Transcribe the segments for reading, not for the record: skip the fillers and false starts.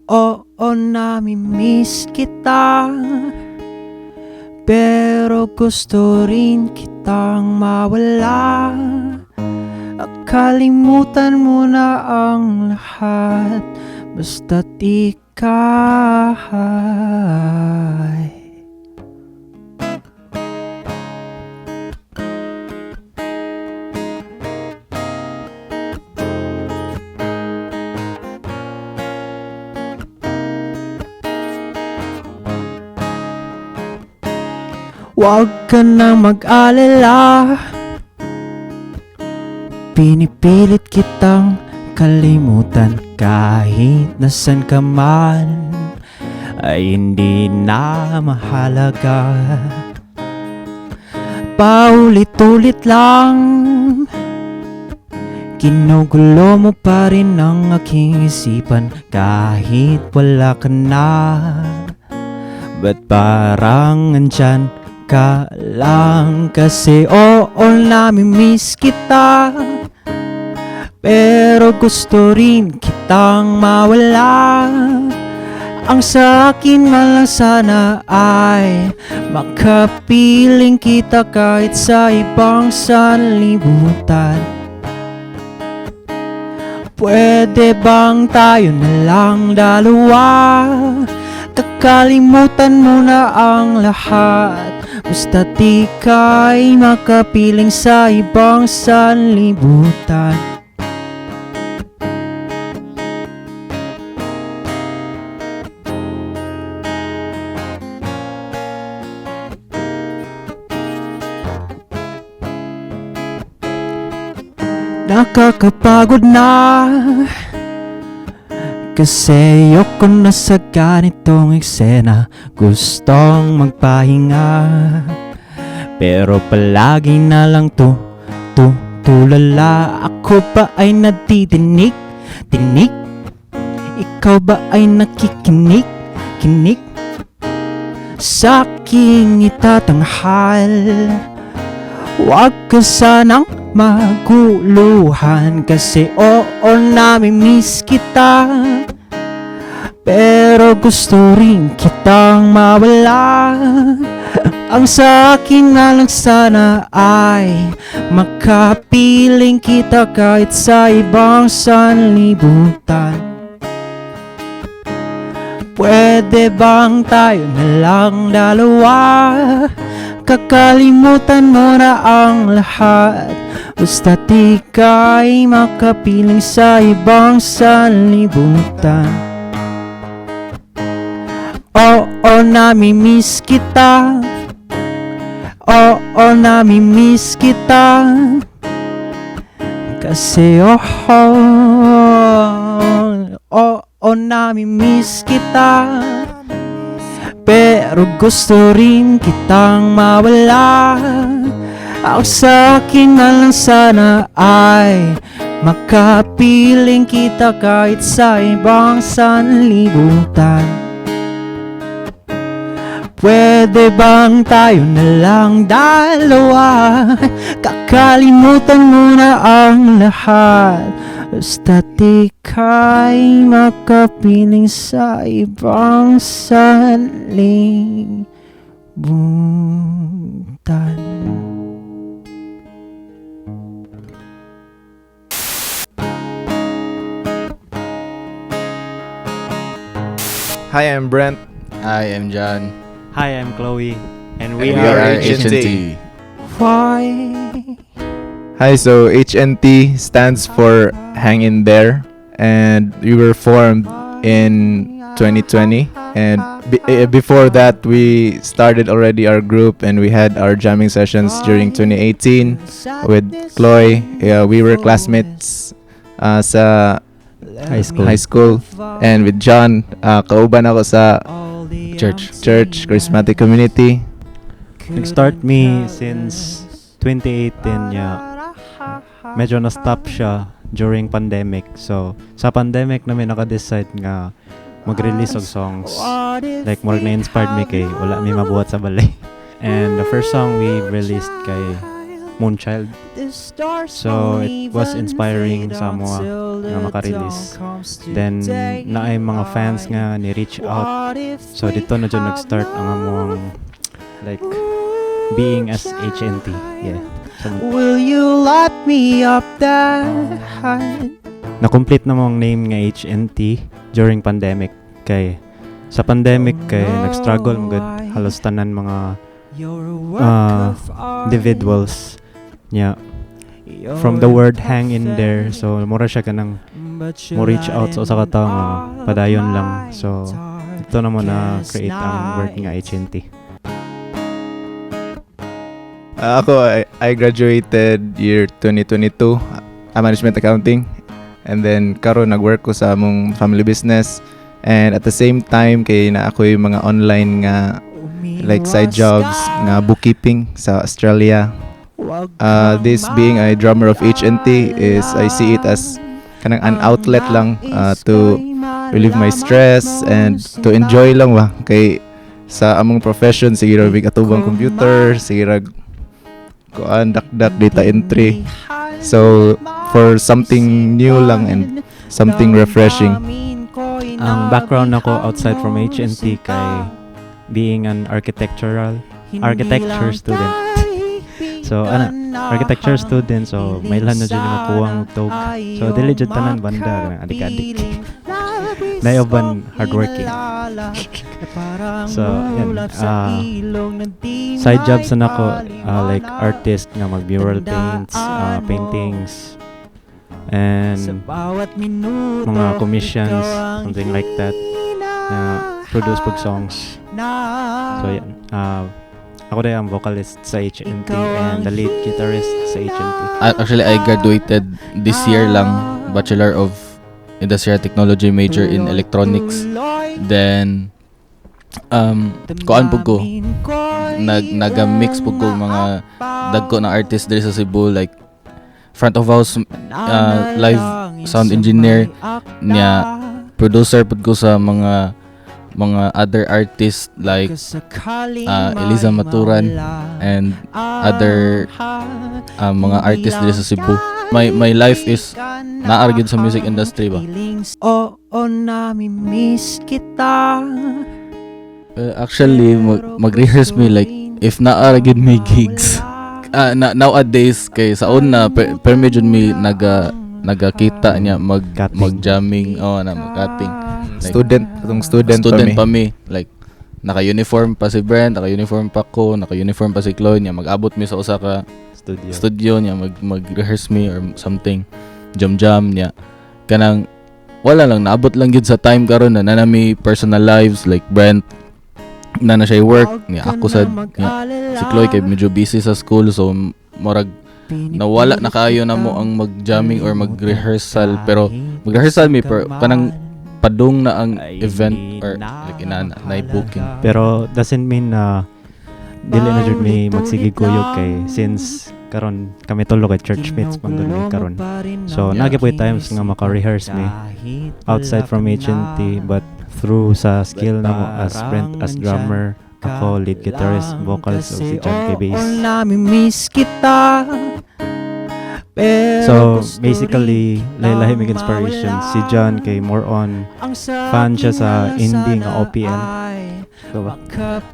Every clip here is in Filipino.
Oo, nami-miss kita, pero gusto rin kitang mawala. Kalimutan mo na ang lahat, basta't ika'y Huwag ka nang mag-alala, pinipilit kitang kalimutan. Kahit nasan ka man ay hindi na mahalaga. Paulit-ulit lang, ginugulo mo pa rin ang aking isipan. Kahit wala ka na, ba't parang andyan ka lang? Kasi oo, nami-miss kita, pero gusto rin kitang mawala. Ang sa akin man lang sana ay makapiling kita kahit sa ibang sanlibutan. Pwede bang tayo na lang dalawa? Kakalimutan mo na ang lahat, basta't ika'y makapiling sa ibang sanlibutan. Nakakapagod na, kasi ayoko na sa ganitong eksena. Gustong magpahinga, pero palagi na lang tulala. Ako ba ay nadidinig? Ikaw ba ay nakikinig? Sa aking itatanghal. Huwag ka sanang maguluhan, kasi oo, nami-miss kita, pero gusto rin kitang mawala. Ang sa akin na lang sana ay makapiling kita kahit sa ibang sanlibutan. Pwede bang tayo na lang dalawa? Kakalimutan mo na ang lahat, basta't ika'y makapiling sa ibang sanlibutan. Oo, nami-miss kita, oo, nami-miss kita, kasi oo, nami-miss kita, pero gusto rin kitang mawala. Ang sa akin na lang sana ay makapiling kita kahit sa ibang sanlibutan. Pwede bang tayo na lang dalawa? Kakalimutan mo na ang lahat, basta't ika'y makapiling sa ibang sanlibutan. Hi, I'm Brent. Hi, I'm John. Hi, I'm Chloe, and We we are are HNT. Why? Hi, so HNT stands for Hang In There, and we were formed in 2020. And before that, we started already our group, and we had our jamming sessions during 2018 with Chloe. We were classmates sa high school. And with John, kauban ako sa church, charismatic community. Nag-start me since 2018 niya. Medyo na-stop siya during pandemic. So, sa pandemic namin naka-decide nga mag-release og songs. Like, more na-inspired me kay wala may mabuhat sa balay. And the first song we released kay Moonchild. So it was inspiring sa mga nga maka-release. Then naay mga fans nga ni reach out. So dito na dyan nag-start ang among like being as HNT. Yeah. So, Will you let me up that high? na-complete na mong name nga HNT during pandemic kay sa pandemic kay nag-struggle mo gud halos tanan mga individuals nya from the word hang in there, so mura siya kanang mo reach out sa usa ka tawo nga padayon lang, so ito na mo na create ang word nga HNT. I graduated year 2022, management accounting, and then karon nagwork ko sa among family business, and at the same time kay na ako yung mga online nga like side jobs nga bookkeeping sa Australia. This being a drummer of HNT is I see it as kanang an outlet lang to relieve my stress and to enjoy lang ba kay sa among profession sige ra big atubang computer, sige ra kuan dakdak data entry. So for something new lang and something refreshing. Ang background nako outside from HNT kay being an architecture student. So architecture student, so may lan na dyan yung makuwang tog. So dili jud tanan banda adik-adik. Nayoban hardworking. So yan, side jobs na ako like artist nga mag mural paints, paintings, and mga commissions, something like that, produce pag songs. So yan, ako rin ang vocalist sa HNT and the lead guitarist sa HNT. Actually, I graduated this year lang, Bachelor of Industrial Technology, major in Electronics. Then kuan pug ko naga-mix pug ko mga dagko na artist diri sa Cebu, like front of house, live sound engineer niya, producer pud ko sa mga other artists like Eliza Maturan and other mga artists diri sa Cebu. My life is naargid sa music industry ba. Nami-miss kita. Actually mag-rehearse me like if naargid may gigs. Nowadays kay sa una per medyo mi nagakita niya mag-jamming mag-cutting. Like, student pa mi, like naka-uniform pa si Brent, naka-uniform pa ko, naka-uniform pa si Chloe niya, mag-abot mi sa usa ka studio niya, mag-rehearse me or something, jam niya. Kanang wala lang, naabot lang gid sa time karon na nanami personal lives, like Brent na siya work niya, ako sa niya, si Chloe kay medyo busy sa school, so morag nawala na kaayo na mo ang mag-jamming or mag-rehearsal, pero mag-rehearsal mi pero kanang padung na ang event or like na booking. Pero doesn't mean na dili na jud mi magsigig kuyog kay since karon kami tulo kay churchmates mangguni karon. So nagipoy times nga maka-rehearse mi outside from HNT, but through sa skill na mo as Brent as drummer, ako lead guitarist, vocalist, o si John kay bass. Nami-miss kita. So basically lahi-lahi mig inspiration. Si John kay more on fan siya sa indie nga OPM. So,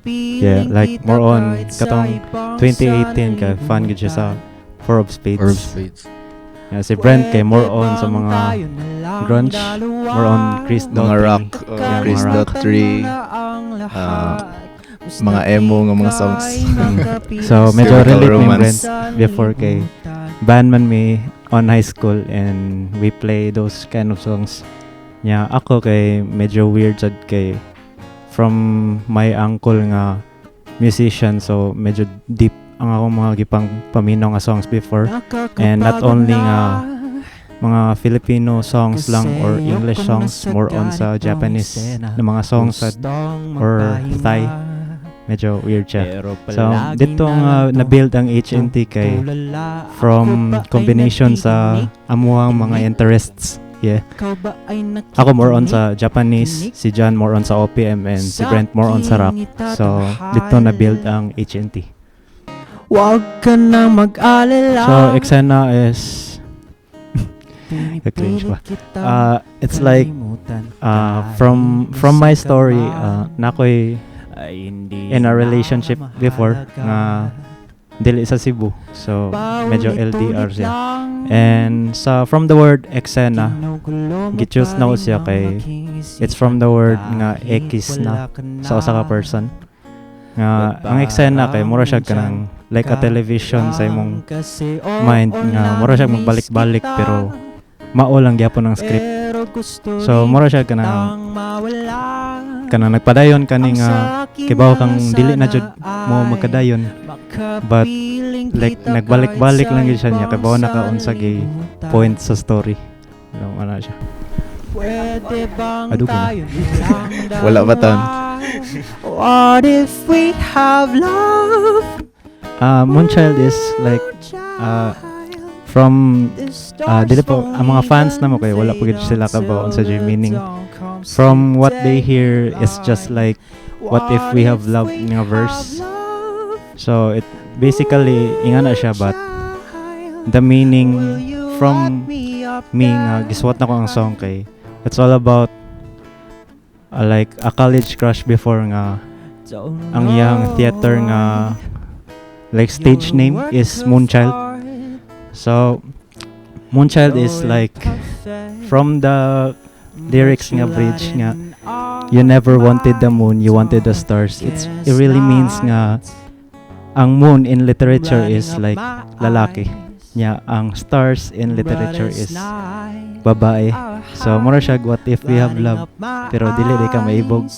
yeah, like more on katong 2018 kay fan gid siya sa Four of Spades. Yeah, si Brent kay more on sa mga grunge, more on Chris Daughtry, Mga rock, Chris Daughtry, mga emo nga mga songs. So medyo Lyrical relate mi romance. Brent before kay band man me on high school and we play those kind of songs. Yeah, ako kay medyo weird sad kay from my uncle nga musician, so medyo deep ang akong mga gipang paminaw nga songs before, and not only nga mga Filipino songs lang or English songs, more on sa Japanese na mga songs or Thai. Medyo weird siya. So, dito nga na-build ang HNT kay from combination sa amuang mga interests. Yeah. Ako more on sa Japanese, si John more on sa OPM, and si Brent more on sa rock. So, dito na-build ang HNT. Wag ka na mag-alala. So eksena is cringe ba? It's like from my story, nakoy in a relationship before nga dili sa Cebu. So medyo LDR siya. And from the word eksena, gi-choose na ko siya kay it's from the word nga ekis na sa usa ka person. Nga ang eksena kay mura siya kanang like a television sa imong mind nga mura siya magbalik-balik pero mao lang gyapon ang script. So mura siya kanang nagpadayon kani nga kibaw kang dili na jud mo magkadayon, but like nagbalik-balik lang gyud siya niya kibaw na ka unsa gay point sa story. Ano siya? Adugo na. Wala ba tan? What if we have love? Moonchild is like from dili po ang mga fans na mo kay wala po gid sila kabaw sa meaning. From what they hear is just like what if we have love nga verse. So it basically ingana siya, but the meaning from me nga giswat na ko ang song kay it's all about like a college crush before nga ang iyang theater nga like stage name is Moonchild. So Moonchild is like from the lyrics nga bridge nga you never wanted the moon, you wanted the stars. It really means nga ang moon in literature is like lalaki. Nya ang stars in literature is babae. So mura siya what if we have love pero dili di ka maibog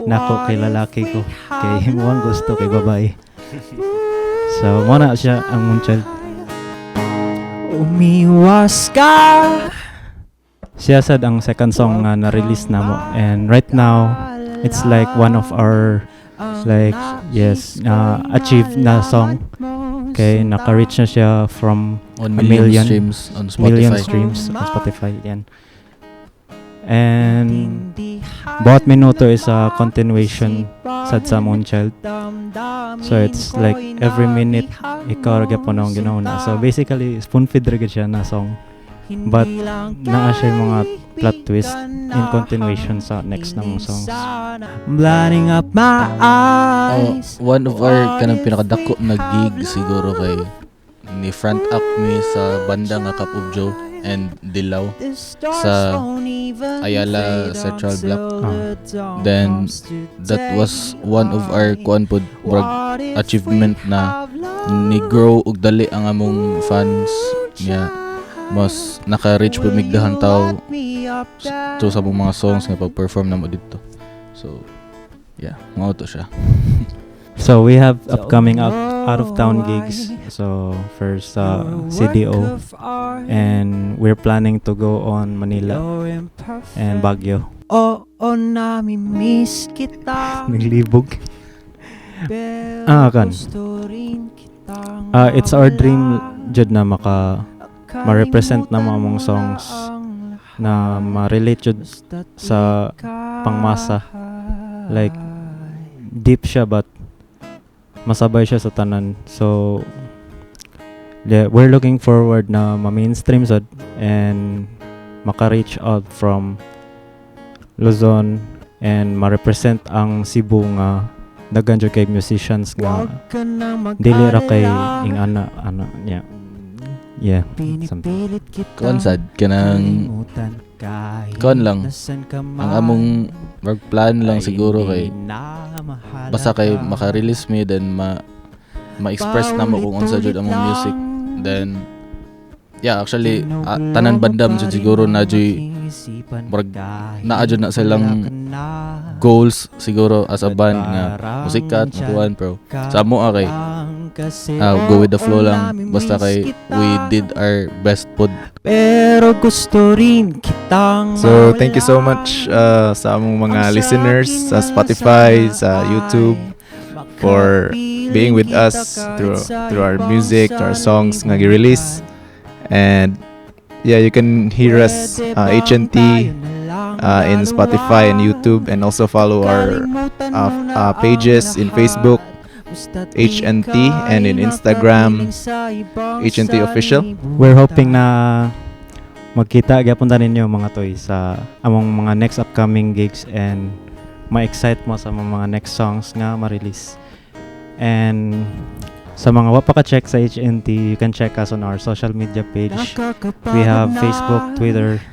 nako kay lalaki ko kay mo ang gusto kay babae. So muna siya ang Moonchild. Umiwas ka. Siya sad ang second song nga na-release namo, and right now it's like one of our like achieved na song kay naka-reach na siya from 1 a million streams on Spotify. million streams on Spotify yan. And bawat minuto is a continuation sad sa Moonchild. So it's like every minute ikaw ra gyapon ang ginahuna. So basically spoon feed ra gyud siya na song, but naa siya mga plot twist in continuation sa next na mong songs. Blinding up my eyes. One of our kanang pinakadako na gig siguro kay ni Front Up Me sa banda nga Cup of Joe and Dilaw sa Ayala Central Block. Then that was one of our kuan pod achievement na ni grow og dali ang among fans niya. Mas naka-reach pud migdahan taw to sa mga songs nga pag-perform namo dito. So yeah, mao to siya. So we have upcoming out of town gigs. So first CDO, and we're planning to go on Manila and Baguio. Nami-miss kita. Naglibog. Kan. It's our dream jud na ma-represent na mga mong songs na ma-relate jud sa pangmasa. Like deep siya but masabay siya sa tanan. So yeah, we're looking forward na ma-mainstream sad and maka-reach out from Luzon and ma-represent ang Cebu nga daghan jud kay musicians nga dili ra kay ing ana niya. Yeah, something. Kuan sad kanang kuan lang ang among plan lang siguro kay basta kay maka-release me then ma-express na mo kung unsa jud among music. Then yeah, actually tanan bandam jud siguro na joy naa jud na silang goals siguro as a band nga musika at kuan, pero sa amo kay go with the flow lang basta kay we did our best pod. Pero gusto rin kitang So thank you so much sa among mga listeners sa Spotify, sa YouTube for being with us through our music, our songs nga gi-release. And yeah, you can hear us HNT in Spotify and YouTube, and also follow our pages in Facebook HNT, and in Instagram, HNT Official. We're hoping na magkita gyapon ta ninyo mga toy sa among mga next upcoming gigs and ma-excite mo sa mga next songs nga ma-release. And sa mga wa pa ka-check sa HNT, you can check us on our social media page. We have Facebook, Twitter,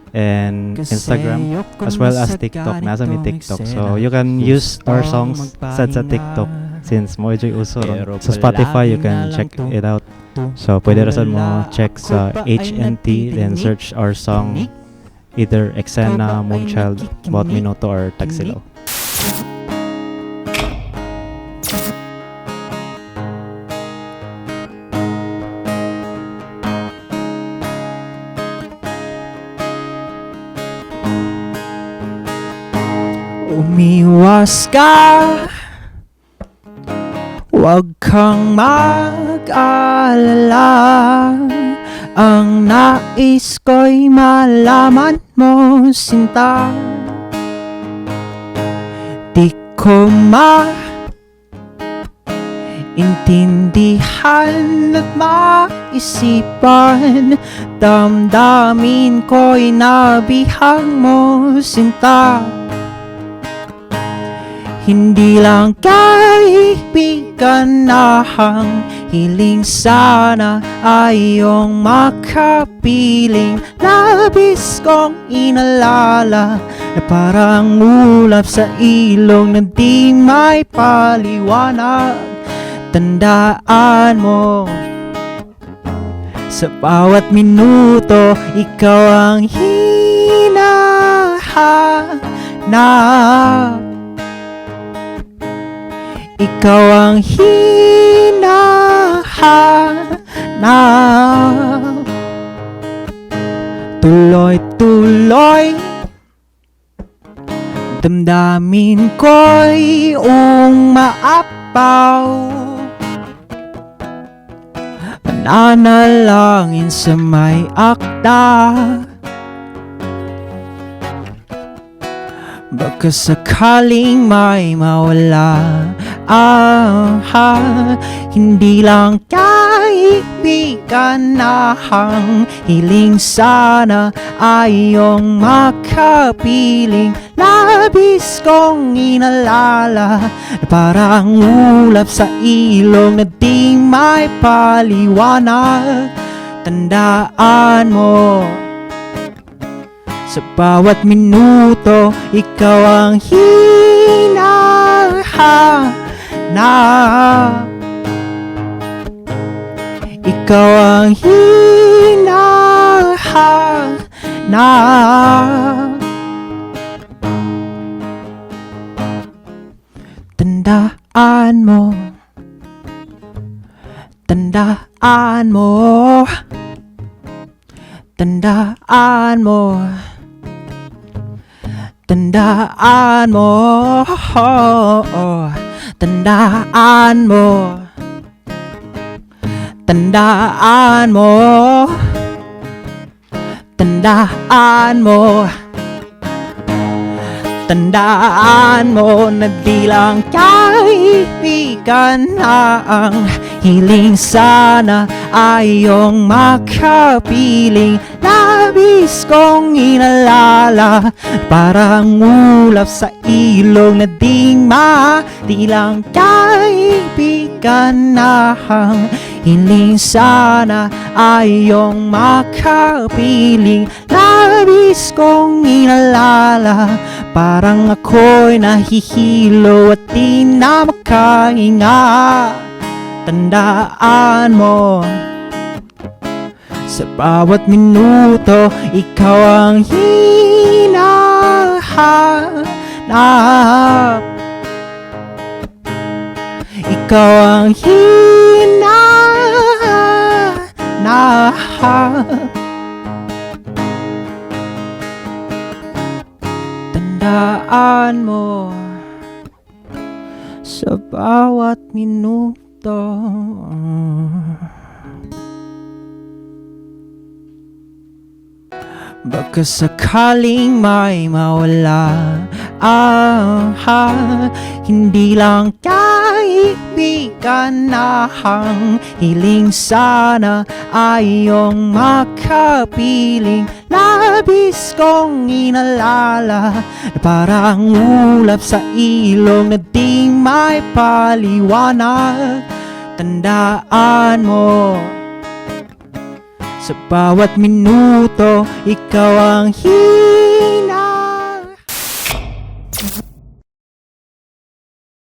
and Instagram, as well as TikTok. Nasa may TikTok. So, you can use our songs sa TikTok since mo joy uso ron. Sa Spotify, you can check it out. So, pwede rasan mo check sa HNT, then search our song, either Exena, Moonchild, About Minuto, or Tagsilaw. Umiwas ka, huwag kang mag-alala. Ang nais ko'y malaman mo, sinta. Di ko maintindihan at maisipan. Damdamin ko'y nabihag mo, sinta. Hindi lang kaibigan na ang hiling, sana ay iyong makapiling. Labis kong inalala na parang ulap sa ilong na di may paliwanag. Tandaan mo, sa bawat minuto ikaw ang hinahanap. Ikaw ang hinahanap. Tuloy-tuloy damdamin ko'y umaapaw. Nananalangin sa may akda. Baka sakaling may mawala. Hindi lang kaibigan na ang hiling, sana ay iyong makapiling. Labis kong inalala na parang ulap sa ilong na di may paliwanag. Tandaan mo, sa bawat minuto ikaw ang hinahanap. Ikaw ang hinahanap. Tandaan mo, tandaan mo, tandaan mo, tandaan mo, tandaan mo, tandaan mo, tandaan mo, tandaan mo na di lang kaibigan na ang hiling, sana ay iyong makapiling. Labis kong inalala, parang ulap sa ilong na di lang kaibigan na ang hiling, sana ay iyong makapiling. Labis kong inalala, parang ako'y nahihilo at di na makahinga. Tandaan mo, sa bawat minuto ikaw ang hinahanap. Ikaw ang hinahanap. Tandaan mo, sa bawat minuto. Baka sakaling may mawala. Hindi lang kaya kaibigan na ang hiling sana ay iyong makapiling. Labis kong inalala na parang ulap sa ilong na di may paliwanag. Tandaan mo, sa bawat minuto, ikaw ang hina.